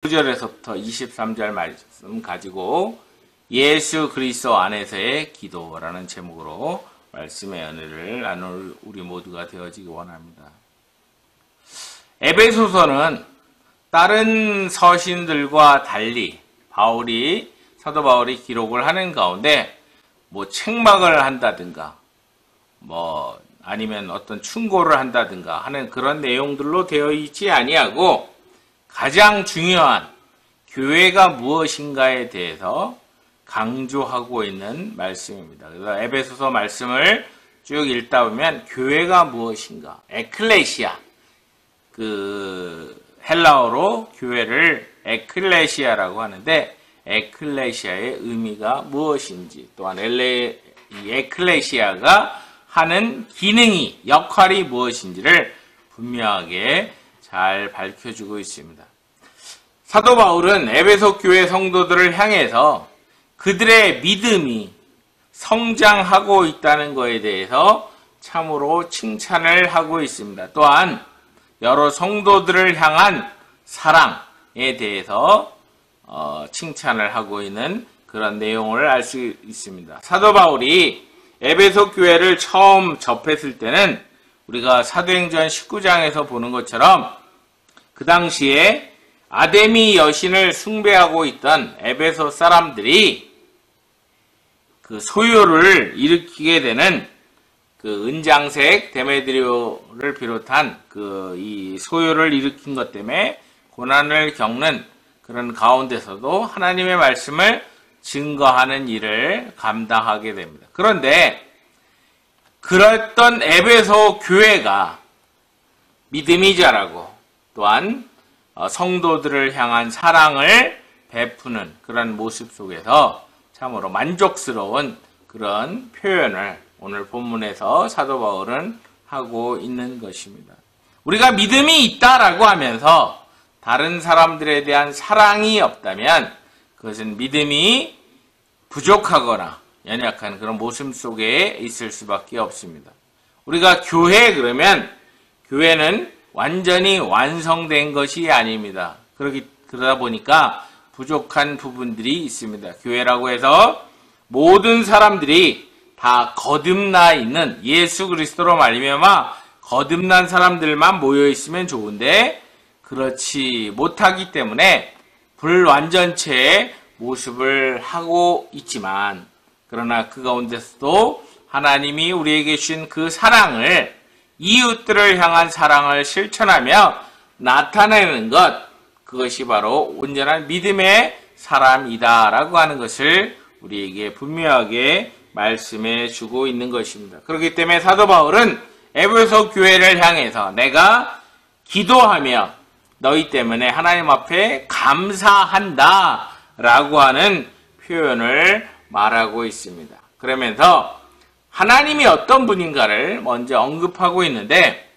9절에서부터 23절 말씀 가지고 예수 그리스도 안에서의 기도라는 제목으로 말씀의 은혜를 나눌 우리 모두가 되어지기 원합니다. 에베소서는 다른 서신들과 달리 사도 바울이 기록을 하는 가운데 책막을 한다든가 아니면 어떤 충고를 한다든가 하는 그런 내용들로 되어 있지 아니하고 가장 중요한 교회가 무엇인가에 대해서 강조하고 있는 말씀입니다. 그래서 에베소서 말씀을 쭉 읽다 보면 교회가 무엇인가, 에클레시아, 헬라어로 교회를 에클레시아라고 하는데 에클레시아의 의미가 무엇인지, 또한 이 에클레시아가 하는 기능이, 역할이 무엇인지를 분명하게 잘 밝혀주고 있습니다. 사도 바울은 에베소 교회 성도들을 향해서 그들의 믿음이 성장하고 있다는 것에 대해서 참으로 칭찬을 하고 있습니다. 또한 여러 성도들을 향한 사랑에 대해서 칭찬을 하고 있는 그런 내용을 알 수 있습니다. 사도 바울이 에베소 교회를 처음 접했을 때는 우리가 사도행전 19장에서 보는 것처럼 그 당시에 아데미 여신을 숭배하고 있던 에베소 사람들이 그 소요를 일으키게 되는 그 은장색 데메드리오를 비롯한 이 소요를 일으킨 것 때문에 고난을 겪는 그런 가운데서도 하나님의 말씀을 증거하는 일을 감당하게 됩니다. 그런데 그랬던 에베소 교회가 믿음이 자라고 또한 성도들을 향한 사랑을 베푸는 그런 모습 속에서 참으로 만족스러운 그런 표현을 오늘 본문에서 사도 바울은 하고 있는 것입니다. 우리가 믿음이 있다라고 하면서 다른 사람들에 대한 사랑이 없다면 그것은 믿음이 부족하거나 연약한 그런 모습 속에 있을 수밖에 없습니다. 우리가 교회 그러면 교회는 완전히 완성된 것이 아닙니다. 그러다 보니까 부족한 부분들이 있습니다. 교회라고 해서 모든 사람들이 다 거듭나 있는 예수 그리스도로 말미암아 거듭난 사람들만 모여 있으면 좋은데 그렇지 못하기 때문에 불완전체의 모습을 하고 있지만 그러나 그 가운데서도 하나님이 우리에게 주신 그 사랑을 이웃들을 향한 사랑을 실천하며 나타내는 것, 그것이 바로 온전한 믿음의 사람이다라고 하는 것을 우리에게 분명하게 말씀해 주고 있는 것입니다. 그렇기 때문에 사도 바울은 에베소 교회를 향해서 내가 기도하며 너희 때문에 하나님 앞에 감사한다 라고 하는 표현을 말하고 있습니다. 그러면서 하나님이 어떤 분인가를 먼저 언급하고 있는데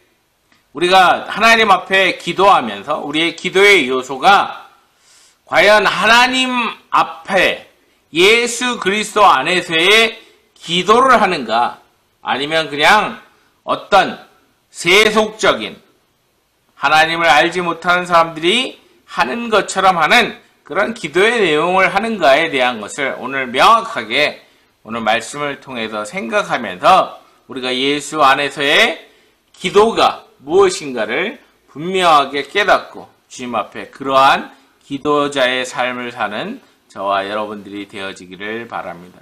우리가 하나님 앞에 기도하면서 우리의 기도의 요소가 과연 하나님 앞에 예수 그리스도 안에서의 기도를 하는가 아니면 그냥 어떤 세속적인 하나님을 알지 못하는 사람들이 하는 것처럼 하는 그런 기도의 내용을 하는가에 대한 것을 오늘 명확하게 오늘 말씀을 통해서 생각하면서 우리가 예수 안에서의 기도가 무엇인가를 분명하게 깨닫고 주님 앞에 그러한 기도자의 삶을 사는 저와 여러분들이 되어지기를 바랍니다.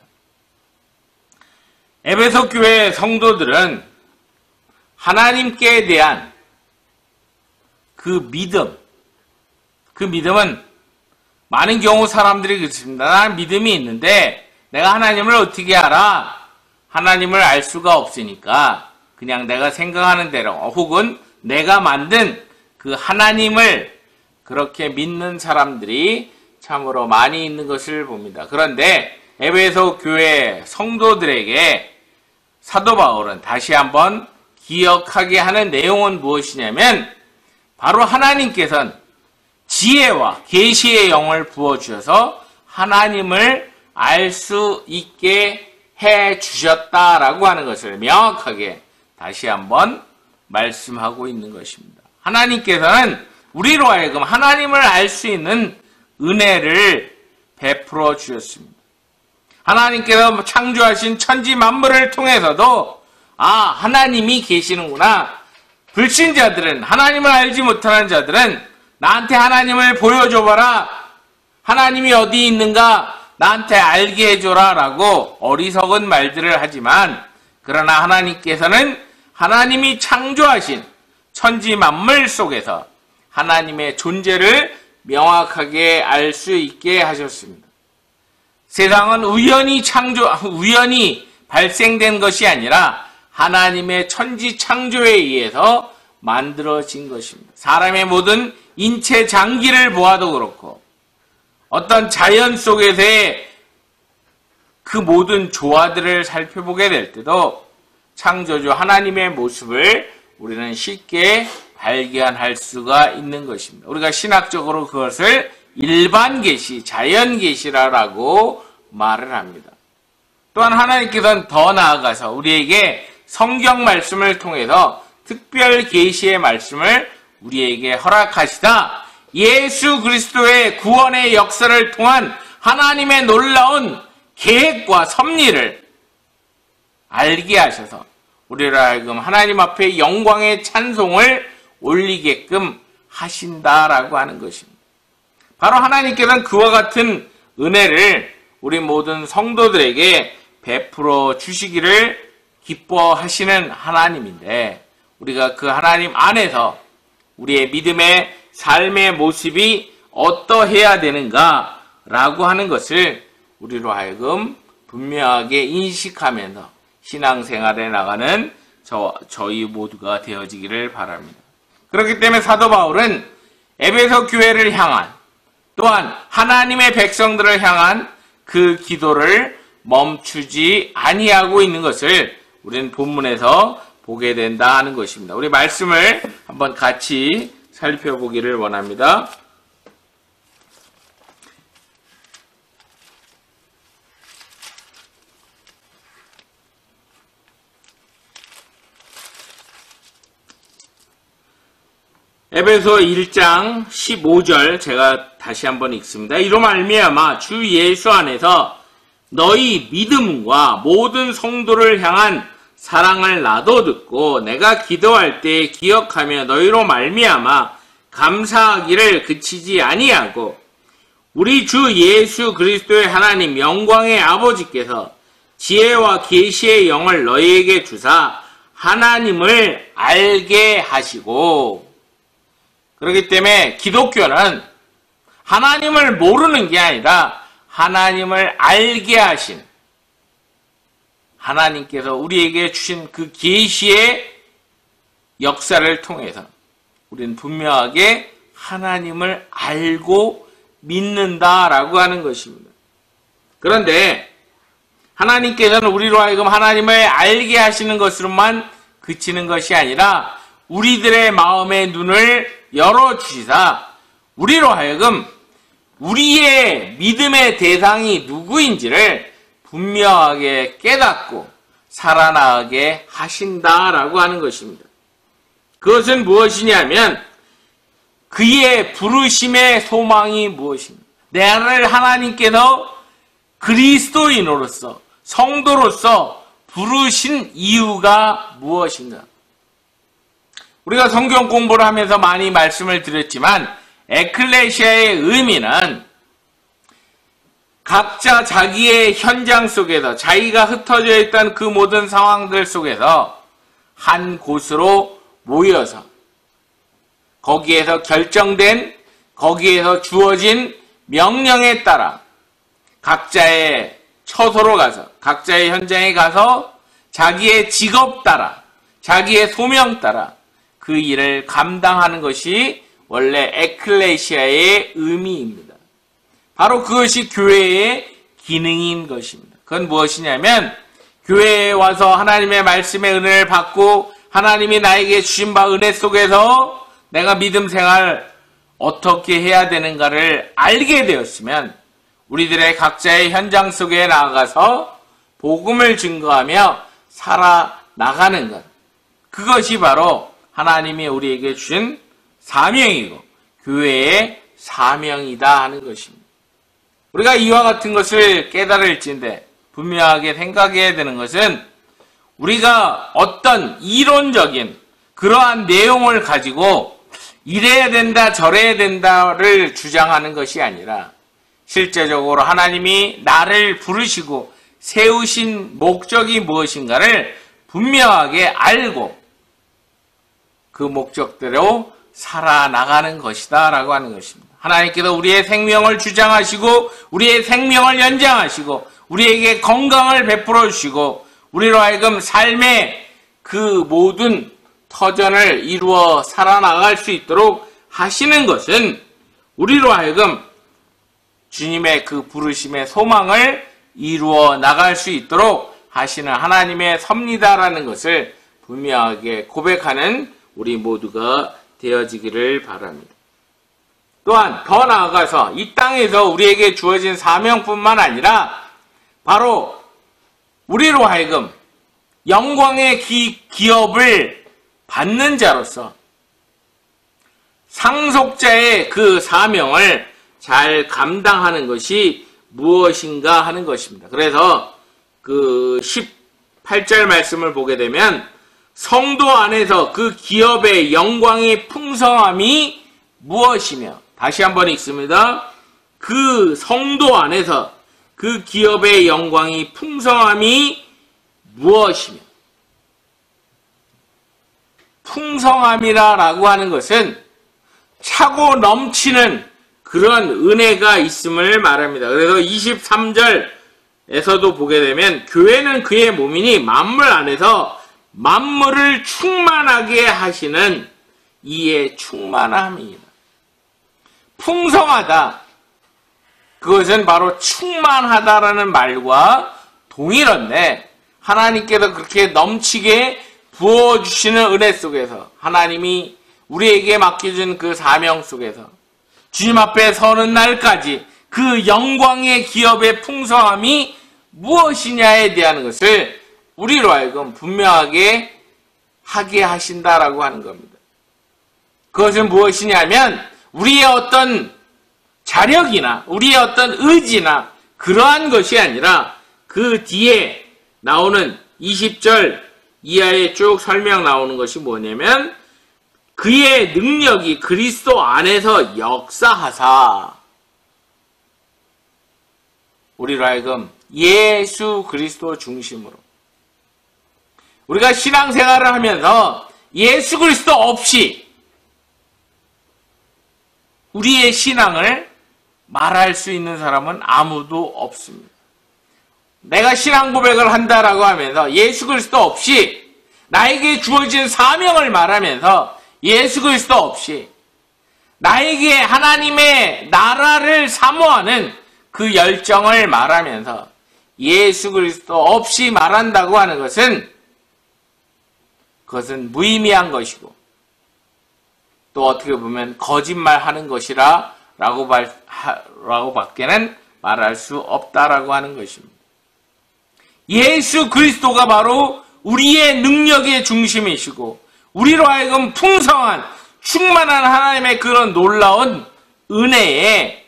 에베소 교회 성도들은 하나님께 대한 그 믿음은 많은 경우 사람들이 그렇습니다. 나는 믿음이 있는데 내가 하나님을 어떻게 알아? 하나님을 알 수가 없으니까 그냥 내가 생각하는 대로 혹은 내가 만든 그 하나님을 그렇게 믿는 사람들이 참으로 많이 있는 것을 봅니다. 그런데 에베소 교회 성도들에게 사도 바울은 다시 한번 기억하게 하는 내용은 무엇이냐면 바로 하나님께서는 지혜와 계시의 영을 부어주셔서 하나님을 알 수 있게 해주셨다라고 하는 것을 명확하게 다시 한번 말씀하고 있는 것입니다. 하나님께서는 우리로 하여금 하나님을 알 수 있는 은혜를 베풀어 주셨습니다. 하나님께서 창조하신 천지 만물을 통해서도 하나님이 계시는구나. 불신자들은, 하나님을 알지 못하는 자들은 나한테 하나님을 보여줘봐라. 하나님이 어디 있는가 나한테 알게 해줘라 라고 어리석은 말들을 하지만, 그러나 하나님께서는 하나님이 창조하신 천지 만물 속에서 하나님의 존재를 명확하게 알 수 있게 하셨습니다. 세상은 우연히 발생된 것이 아니라 하나님의 천지 창조에 의해서 만들어진 것입니다. 사람의 모든 인체 장기를 보아도 그렇고, 어떤 자연 속에서의 그 모든 조화들을 살펴보게 될 때도 창조주 하나님의 모습을 우리는 쉽게 발견할 수가 있는 것입니다. 우리가 신학적으로 그것을 일반 계시, 자연 계시라고 말을 합니다. 또한 하나님께서는 더 나아가서 우리에게 성경 말씀을 통해서 특별 계시의 말씀을 우리에게 허락하시다. 예수 그리스도의 구원의 역사를 통한 하나님의 놀라운 계획과 섭리를 알게 하셔서 우리를 하여금 하나님 앞에 영광의 찬송을 올리게끔 하신다라고 하는 것입니다. 바로 하나님께서는 그와 같은 은혜를 우리 모든 성도들에게 베풀어 주시기를 기뻐하시는 하나님인데, 우리가 그 하나님 안에서 우리의 믿음의 삶의 모습이 어떠해야 되는가 라고 하는 것을 우리로 하여금 분명하게 인식하면서 신앙생활에 나가는 저희 모두가 되어지기를 바랍니다. 그렇기 때문에 사도 바울은 에베소 교회를 향한, 또한 하나님의 백성들을 향한 그 기도를 멈추지 아니하고 있는 것을 우리는 본문에서 보게 된다 하는 것입니다. 우리 말씀을 한번 같이 살펴보기를 원합니다. 에베소 1장 15절 제가 다시 한번 읽습니다. 이로 말미암아 주 예수 안에서 너희 믿음과 모든 성도를 향한 사랑을 나도 듣고 내가 기도할 때 기억하며 너희로 말미암아 감사하기를 그치지 아니하고, 우리 주 예수 그리스도의 하나님 영광의 아버지께서 지혜와 계시의 영을 너희에게 주사 하나님을 알게 하시고. 그렇기 때문에 기독교는 하나님을 모르는 게 아니라 하나님을 알게 하신, 하나님께서 우리에게 주신 그 계시의 역사를 통해서 우리는 분명하게 하나님을 알고 믿는다라고 하는 것입니다. 그런데 하나님께서는 우리로 하여금 하나님을 알게 하시는 것으로만 그치는 것이 아니라 우리들의 마음의 눈을 열어주시사 우리로 하여금 우리의 믿음의 대상이 누구인지를 분명하게 깨닫고 살아나가게 하신다라고 하는 것입니다. 그것은 무엇이냐면 그의 부르심의 소망이 무엇입니까? 나를 하나님께서 그리스도인으로서 성도로서 부르신 이유가 무엇인가? 우리가 성경 공부를 하면서 많이 말씀을 드렸지만 에클레시아의 의미는 각자 자기의 현장 속에서 자기가 흩어져 있던 그 모든 상황들 속에서 한 곳으로 모여서 거기에서 결정된, 거기에서 주어진 명령에 따라 각자의 처소로 가서, 각자의 현장에 가서 자기의 직업 따라, 자기의 소명 따라 그 일을 감당하는 것이 원래 에클레시아의 의미입니다. 바로 그것이 교회의 기능인 것입니다. 그건 무엇이냐면 교회에 와서 하나님의 말씀의 은혜를 받고 하나님이 나에게 주신 바 은혜 속에서 내가 믿음 생활 어떻게 해야 되는가를 알게 되었으면 우리들의 각자의 현장 속에 나아가서 복음을 증거하며 살아나가는 것, 그것이 바로 하나님이 우리에게 주신 사명이고 교회의 사명이다 하는 것입니다. 우리가 이와 같은 것을 깨달을진데 분명하게 생각해야 되는 것은 우리가 어떤 이론적인 그러한 내용을 가지고 이래야 된다 저래야 된다를 주장하는 것이 아니라 실제적으로 하나님이 나를 부르시고 세우신 목적이 무엇인가를 분명하게 알고 그 목적대로 살아나가는 것이다 라고 하는 것입니다. 하나님께서 우리의 생명을 주장하시고 우리의 생명을 연장하시고 우리에게 건강을 베풀어 주시고 우리로 하여금 삶의 그 모든 터전을 이루어 살아나갈 수 있도록 하시는 것은 우리로 하여금 주님의 그 부르심의 소망을 이루어 나갈 수 있도록 하시는 하나님의 섭리다라는 것을 분명하게 고백하는 우리 모두가 되어지기를 바랍니다. 또한 더 나아가서 이 땅에서 우리에게 주어진 사명뿐만 아니라 바로 우리로 하여금 영광의 기업을 받는 자로서 상속자의 그 사명을 잘 감당하는 것이 무엇인가 하는 것입니다. 그래서 그 18절 말씀을 보게 되면 성도 안에서 그 기업의 영광의 풍성함이 무엇이며, 다시 한번 읽습니다. 그 성도 안에서 그 기업의 영광이 풍성함이 무엇이며, 풍성함이라고 하는 것은 차고 넘치는 그런 은혜가 있음을 말합니다. 그래서 23절에서도 보게 되면 교회는 그의 몸이니 만물 안에서 만물을 충만하게 하시는 이의 충만함이다. 풍성하다. 그것은 바로 충만하다라는 말과 동일한데 하나님께서 그렇게 넘치게 부어주시는 은혜 속에서 하나님이 우리에게 맡겨준 그 사명 속에서 주님 앞에 서는 날까지 그 영광의 기업의 풍성함이 무엇이냐에 대한 것을 우리로 하여금 분명하게 하게 하신다라고 하는 겁니다. 그것은 무엇이냐면 우리의 어떤 자력이나 우리의 어떤 의지나 그러한 것이 아니라 그 뒤에 나오는 20절 이하에 쭉 설명 나오는 것이 뭐냐면 그의 능력이 그리스도 안에서 역사하사 우리로 하여금 예수 그리스도 중심으로 우리가 신앙생활을 하면서 예수 그리스도 없이 우리의 신앙을 말할 수 있는 사람은 아무도 없습니다. 내가 신앙 고백을 한다라고 하면서 예수 그리스도 없이 나에게 주어진 사명을 말하면서 예수 그리스도 없이 나에게 하나님의 나라를 사모하는 그 열정을 말하면서 예수 그리스도 없이 말한다고 하는 것은 그것은 무의미한 것이고 또 어떻게 보면 거짓말하는 것이라 라고 밖에는 말할 수 없다라고 하는 것입니다. 예수 그리스도가 바로 우리의 능력의 중심이시고 우리로 하여금 풍성한 충만한 하나님의 그런 놀라운 은혜의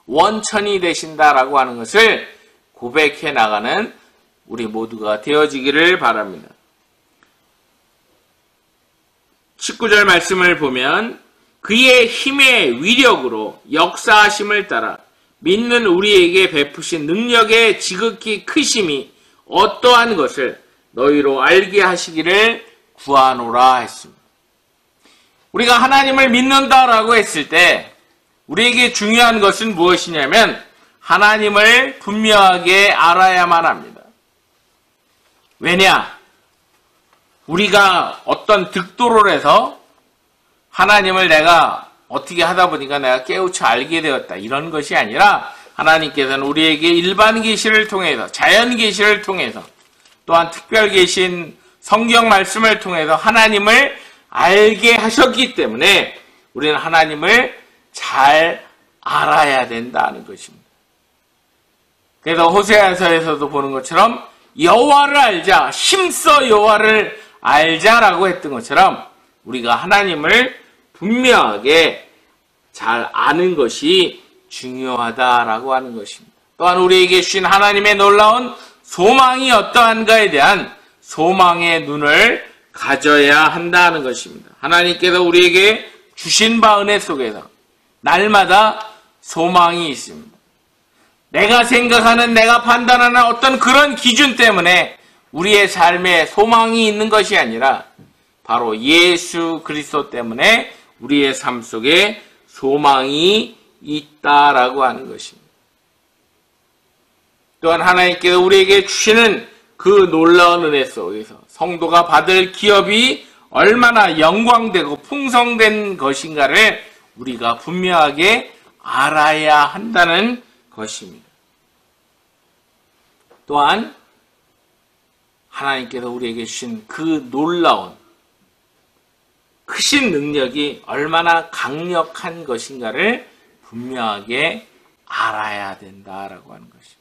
원천이 되신다라고 하는 것을 고백해 나가는 우리 모두가 되어지기를 바랍니다. 19절 말씀을 보면 그의 힘의 위력으로 역사하심을 따라 믿는 우리에게 베푸신 능력의 지극히 크심이 어떠한 것을 너희로 알게 하시기를 구하노라 했습니다. 우리가 하나님을 믿는다라고 했을 때 우리에게 중요한 것은 무엇이냐면 하나님을 분명하게 알아야만 합니다. 왜냐? 우리가 어떤 득도를 해서 하나님을 내가 어떻게 하다 보니까 내가 깨우쳐 알게 되었다. 이런 것이 아니라 하나님께서는 우리에게 일반 계시를 통해서 자연 계시를 통해서 또한 특별 계신 성경 말씀을 통해서 하나님을 알게 하셨기 때문에 우리는 하나님을 잘 알아야 된다는 것입니다. 그래서 호세아서에서도 보는 것처럼 여호와를 알자, 힘써 여호와를 알자라고 했던 것처럼 우리가 하나님을 분명하게 잘 아는 것이 중요하다라고 하는 것입니다. 또한 우리에게 주신 하나님의 놀라운 소망이 어떠한가에 대한 소망의 눈을 가져야 한다는 것입니다. 하나님께서 우리에게 주신 바 은혜 속에서 날마다 소망이 있습니다. 내가 생각하는, 내가 판단하는 어떤 그런 기준 때문에 우리의 삶에 소망이 있는 것이 아니라 바로 예수 그리스도 때문에 우리의 삶 속에 소망이 있다라고 하는 것입니다. 또한 하나님께서 우리에게 주시는 그 놀라운 은혜 속에서 성도가 받을 기업이 얼마나 영광되고 풍성된 것인가를 우리가 분명하게 알아야 한다는 것입니다. 또한 하나님께서 우리에게 주신 그 놀라운 크신 능력이 얼마나 강력한 것인가를 분명하게 알아야 된다라고 하는 것입니다.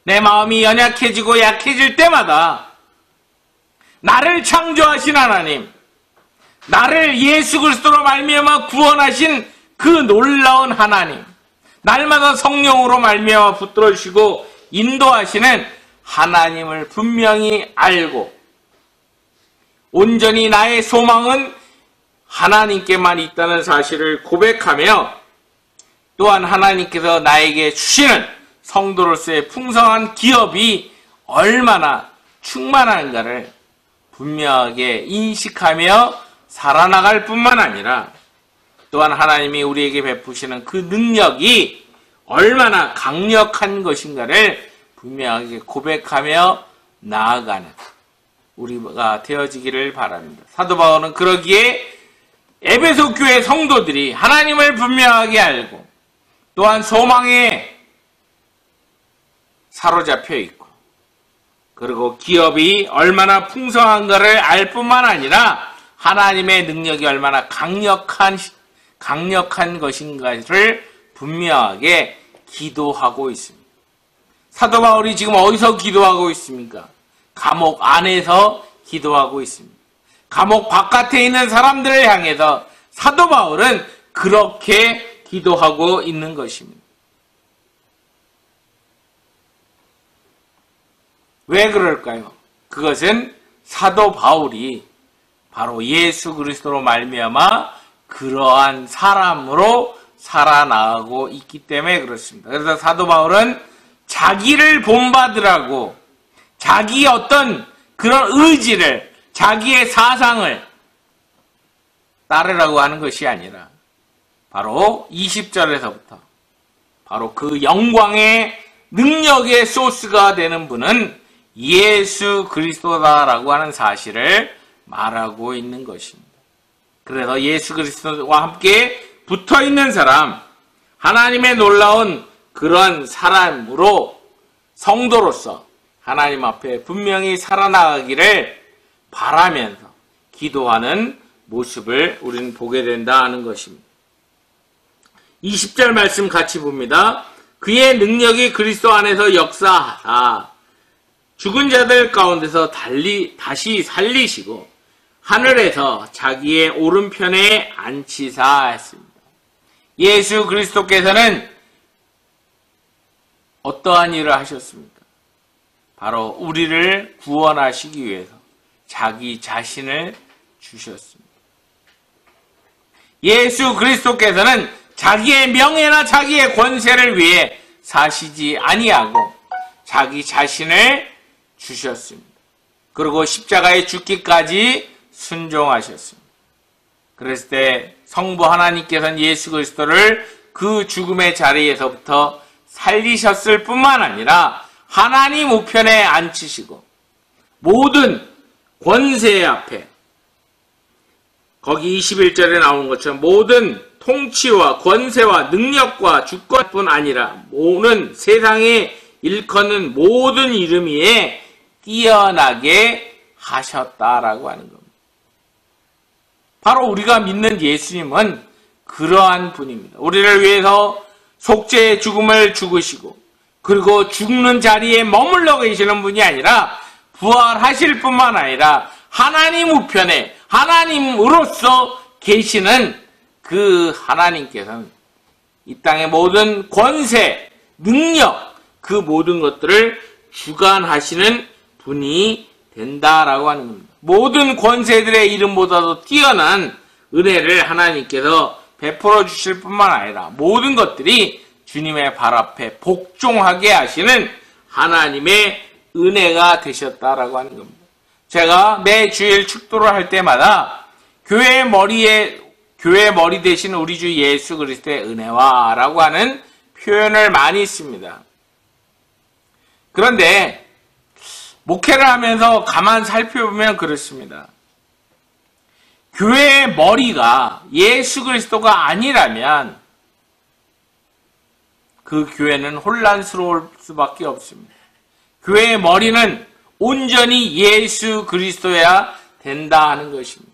내 마음이 연약해지고 약해질 때마다 나를 창조하신 하나님, 나를 예수 그리스도로 말미암아 구원하신 그 놀라운 하나님, 날마다 성령으로 말미암아 붙들어주시고 인도하시는 하나님을 분명히 알고 온전히 나의 소망은 하나님께만 있다는 사실을 고백하며 또한 하나님께서 나에게 주시는 성도로서의 풍성한 기업이 얼마나 충만한가를 분명하게 인식하며 살아나갈 뿐만 아니라 또한 하나님이 우리에게 베푸시는 그 능력이 얼마나 강력한 것인가를 분명하게 고백하며 나아가는 우리가 되어지기를 바랍니다. 사도 바울은 그러기에 에베소 교회 성도들이 하나님을 분명하게 알고 또한 소망에 사로잡혀 있고 그리고 기업이 얼마나 풍성한가를 알 뿐만 아니라 하나님의 능력이 얼마나 강력한 것인가를 분명하게 기도하고 있습니다. 사도 바울이 지금 어디서 기도하고 있습니까? 감옥 안에서 기도하고 있습니다. 감옥 바깥에 있는 사람들을 향해서 사도 바울은 그렇게 기도하고 있는 것입니다. 왜 그럴까요? 그것은 사도 바울이 바로 예수 그리스도로 말미암아 그러한 사람으로 살아나가고 있기 때문에 그렇습니다. 그래서 사도 바울은 자기를 본받으라고 자기의 어떤 그런 의지를 자기의 사상을 따르라고 하는 것이 아니라 바로 20절에서부터 바로 그 영광의 능력의 소스가 되는 분은 예수 그리스도다라고 하는 사실을 말하고 있는 것입니다. 그래서 예수 그리스도와 함께 붙어있는 사람, 하나님의 놀라운 그런 사람으로 성도로서 하나님 앞에 분명히 살아나가기를 바라면서 기도하는 모습을 우리는 보게 된다 하는 것입니다. 20절 말씀 같이 봅니다. 그의 능력이 그리스도 안에서 역사하사 죽은 자들 가운데서 다시 살리시고 하늘에서 자기의 오른편에 앉히사 했습니다. 예수 그리스도께서는 어떠한 일을 하셨습니까? 바로 우리를 구원하시기 위해서 자기 자신을 주셨습니다. 예수 그리스도께서는 자기의 명예나 자기의 권세를 위해 사시지 아니하고 자기 자신을 주셨습니다. 그리고 십자가에 죽기까지 순종하셨습니다. 그랬을 때 성부 하나님께서는 예수 그리스도를 그 죽음의 자리에서부터 살리셨을 뿐만 아니라 하나님 우편에 앉히시고 모든 권세 앞에 거기 21절에 나오는 것처럼 모든 통치와 권세와 능력과 주권뿐 아니라 모든 세상에 일컫는 모든 이름 위에 뛰어나게 하셨다라고 하는 겁니다. 바로 우리가 믿는 예수님은 그러한 분입니다. 우리를 위해서 속죄의 죽음을 죽으시고 그리고 죽는 자리에 머물러 계시는 분이 아니라 부활하실 뿐만 아니라 하나님 우편에 하나님으로서 계시는 그 하나님께서는 이 땅의 모든 권세, 능력, 그 모든 것들을 주관하시는 분이 된다라고 하는 겁니다. 모든 권세들의 이름보다도 뛰어난 은혜를 하나님께서 베풀어 주실 뿐만 아니라 모든 것들이 주님의 발 앞에 복종하게 하시는 하나님의 은혜가 되셨다라고 하는 겁니다. 제가 매 주일 축도를 할 때마다 교회 머리 대신 우리 주 예수 그리스도의 은혜와 라고 하는 표현을 많이 씁니다. 그런데 목회를 하면서 가만 살펴보면 그렇습니다. 교회의 머리가 예수 그리스도가 아니라면 그 교회는 혼란스러울 수밖에 없습니다. 교회의 머리는 온전히 예수 그리스도여야 된다 하는 것입니다.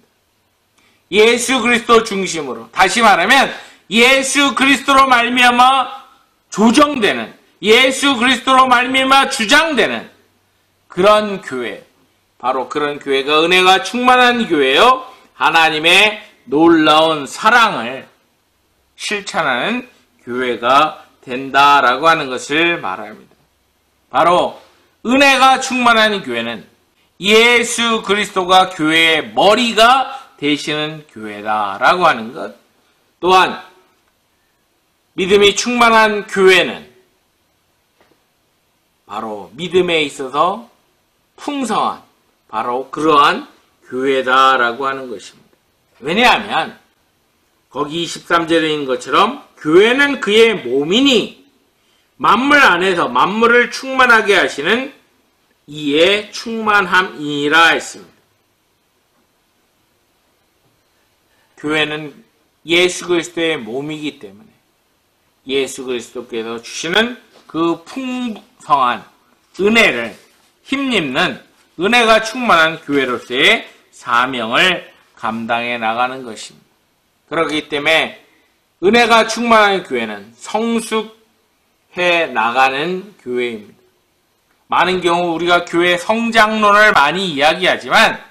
예수 그리스도 중심으로, 다시 말하면 예수 그리스도로 말미암아 조정되는, 예수 그리스도로 말미암아 주장되는 그런 교회, 바로 그런 교회가 은혜가 충만한 교회요, 하나님의 놀라운 사랑을 실천하는 교회가 된다라고 하는 것을 말합니다. 바로 은혜가 충만한 교회는 예수 그리스도가 교회의 머리가 되시는 교회다라고 하는 것. 또한 믿음이 충만한 교회는 바로 믿음에 있어서 풍성한 바로 그러한 교회다라고 하는 것입니다. 왜냐하면 거기 23절에 있는 것처럼 교회는 그의 몸이니 만물 안에서 만물을 충만하게 하시는 이의 충만함이니라 했습니다. 교회는 예수 그리스도의 몸이기 때문에 예수 그리스도께서 주시는 그 풍성한 은혜를 힘입는 은혜가 충만한 교회로서의 사명을 감당해 나가는 것입니다. 그렇기 때문에 은혜가 충만한 교회는 성숙해 나가는 교회입니다. 많은 경우 우리가 교회 성장론을 많이 이야기하지만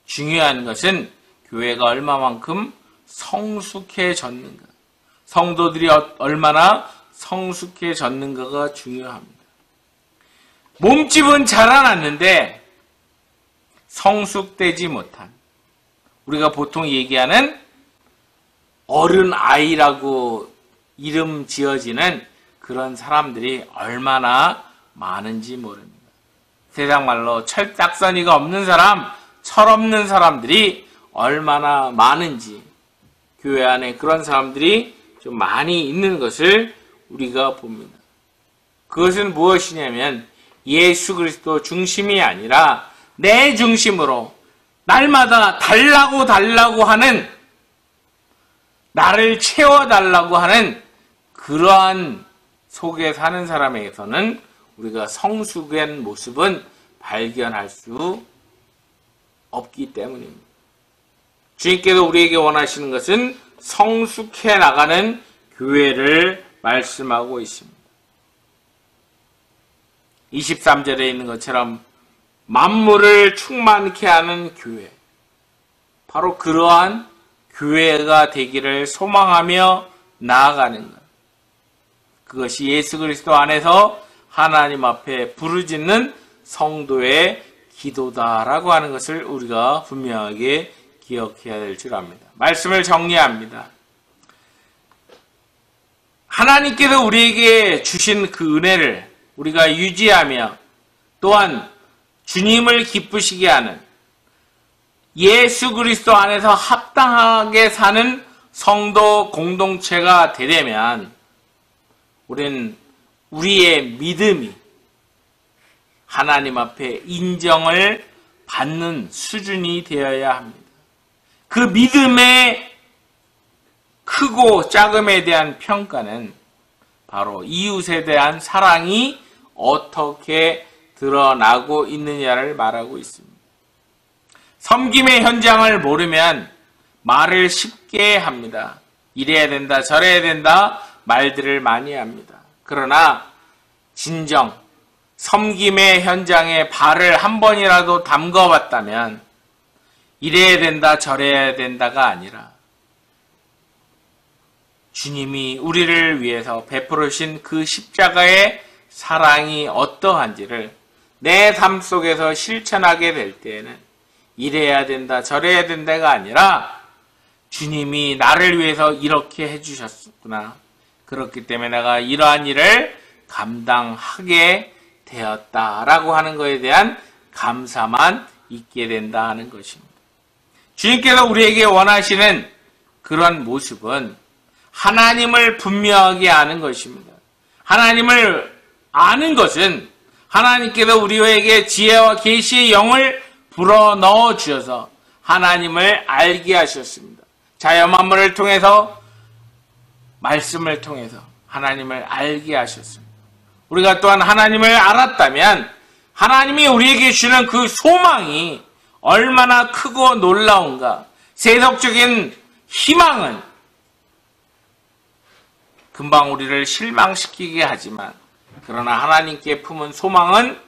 중요한 것은 교회가 얼마만큼 성숙해졌는가, 성도들이 얼마나 성숙해졌는가가 중요합니다. 몸집은 자라났는데 성숙되지 못한, 우리가 보통 얘기하는 어른 아이라고 이름 지어지는 그런 사람들이 얼마나 많은지 모릅니다. 세상 말로 철딱서니가 없는 사람, 철없는 사람들이 얼마나 많은지, 교회 안에 그런 사람들이 좀 많이 있는 것을 우리가 봅니다. 그것은 무엇이냐면 예수 그리스도 중심이 아니라 내 중심으로 날마다 달라고 하는, 나를 채워달라고 하는 그러한 속에 사는 사람에게서는 우리가 성숙한 모습은 발견할 수 없기 때문입니다. 주님께서 우리에게 원하시는 것은 성숙해 나가는 교회를 말씀하고 있습니다. 23절에 있는 것처럼 만물을 충만케 하는 교회, 바로 그러한 교회가 되기를 소망하며 나아가는 것, 그것이 예수 그리스도 안에서 하나님 앞에 부르짖는 성도의 기도다라고 하는 것을 우리가 분명하게 기억해야 될 줄 압니다. 말씀을 정리합니다. 하나님께서 우리에게 주신 그 은혜를 우리가 유지하며 또한 주님을 기쁘시게 하는 예수 그리스도 안에서 합당하게 사는 성도 공동체가 되려면 우리는 우리의 믿음이 하나님 앞에 인정을 받는 수준이 되어야 합니다. 그 믿음의 크고 작음에 대한 평가는 바로 이웃에 대한 사랑이 어떻게 드러나고 있느냐를 말하고 있습니다. 섬김의 현장을 모르면 말을 쉽게 합니다. 이래야 된다, 저래야 된다 말들을 많이 합니다. 그러나 진정 섬김의 현장에 발을 한 번이라도 담궈봤다면 이래야 된다, 저래야 된다가 아니라 주님이 우리를 위해서 베풀으신 그 십자가의 사랑이 어떠한지를 내 삶 속에서 실천하게 될 때에는 이래야 된다, 저래야 된다가 아니라 주님이 나를 위해서 이렇게 해주셨구나. 그렇기 때문에 내가 이러한 일을 감당하게 되었다라고 하는 것에 대한 감사만 있게 된다 하는 것입니다. 주님께서 우리에게 원하시는 그런 모습은 하나님을 분명하게 아는 것입니다. 하나님을 아는 것은 하나님께서 우리에게 지혜와 계시의 영을 불어넣어 주셔서 하나님을 알게 하셨습니다. 자연 만물을 통해서 말씀을 통해서 하나님을 알게 하셨습니다. 우리가 또한 하나님을 알았다면 하나님이 우리에게 주는 그 소망이 얼마나 크고 놀라운가. 세속적인 희망은 금방 우리를 실망시키게 하지만 그러나 하나님께 품은 소망은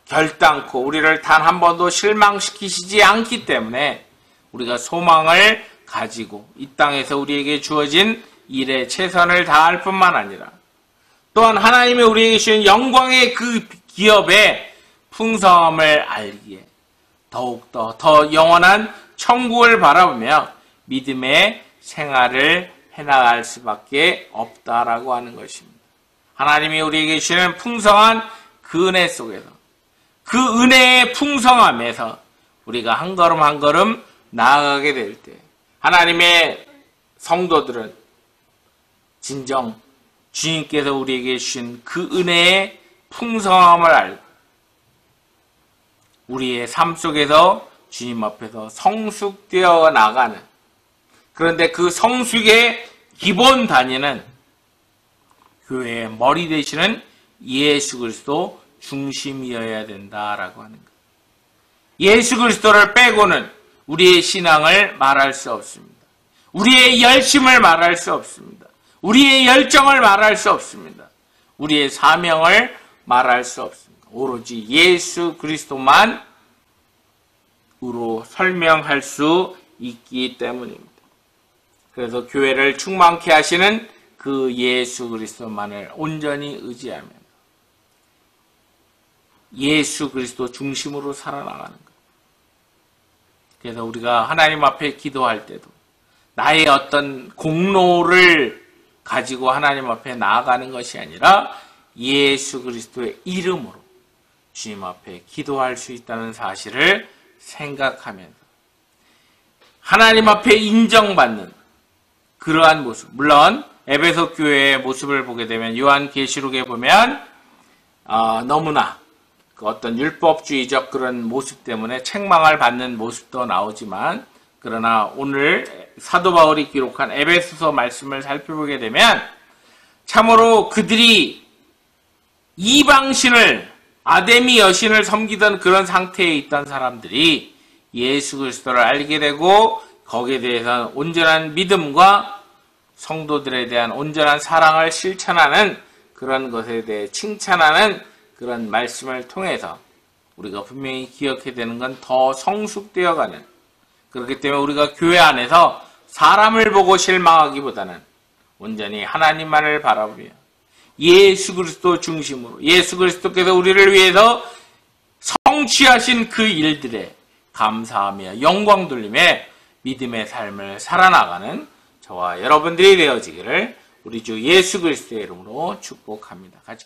결단코 우리를 단 한 번도 실망시키시지 않기 때문에 우리가 소망을 가지고 이 땅에서 우리에게 주어진 일에 최선을 다할 뿐만 아니라 또한 하나님이 우리에게 주신 영광의 그 기업의 풍성함을 알기에 더욱더 더 영원한 천국을 바라보며 믿음의 생활을 해나갈 수밖에 없다라고 하는 것입니다. 하나님이 우리에게 주시는 풍성한 그 은혜 속에서 그 은혜의 풍성함에서 우리가 한 걸음 한 걸음 나아가게 될 때 하나님의 성도들은 진정 주님께서 우리에게 주신 그 은혜의 풍성함을 알고 우리의 삶 속에서 주님 앞에서 성숙되어 나가는, 그런데 그 성숙의 기본 단위는 교회의 머리 되시는 예수 그리스도 중심이어야 된다라고 하는 것. 예수 그리스도를 빼고는 우리의 신앙을 말할 수 없습니다. 우리의 열심을 말할 수 없습니다. 우리의 열정을 말할 수 없습니다. 우리의 사명을 말할 수 없습니다. 오로지 예수 그리스도만으로 설명할 수 있기 때문입니다. 그래서 교회를 충만케 하시는 그 예수 그리스도만을 온전히 의지하면 예수 그리스도 중심으로 살아나가는 것. 그래서 우리가 하나님 앞에 기도할 때도 나의 어떤 공로를 가지고 하나님 앞에 나아가는 것이 아니라 예수 그리스도의 이름으로 주님 앞에 기도할 수 있다는 사실을 생각하면서 하나님 앞에 인정받는 그러한 모습, 물론 에베소 교회의 모습을 보게 되면 요한계시록에 보면 너무나 그 어떤 율법주의적 그런 모습 때문에 책망을 받는 모습도 나오지만, 그러나 오늘 사도 바울이 기록한 에베소서 말씀을 살펴보게 되면 참으로 그들이 이방신을, 아데미 여신을 섬기던 그런 상태에 있던 사람들이 예수 그리스도를 알게 되고 거기에 대해서 온전한 믿음과 성도들에 대한 온전한 사랑을 실천하는 그런 것에 대해 칭찬하는 그런 말씀을 통해서 우리가 분명히 기억해야 되는 건 더 성숙되어가는, 그렇기 때문에 우리가 교회 안에서 사람을 보고 실망하기보다는 온전히 하나님만을 바라보며 예수 그리스도 중심으로 예수 그리스도께서 우리를 위해서 성취하신 그 일들에 감사하며 영광 돌리며 믿음의 삶을 살아나가는 저와 여러분들이 되어지기를 우리 주 예수 그리스도의 이름으로 축복합니다. 같이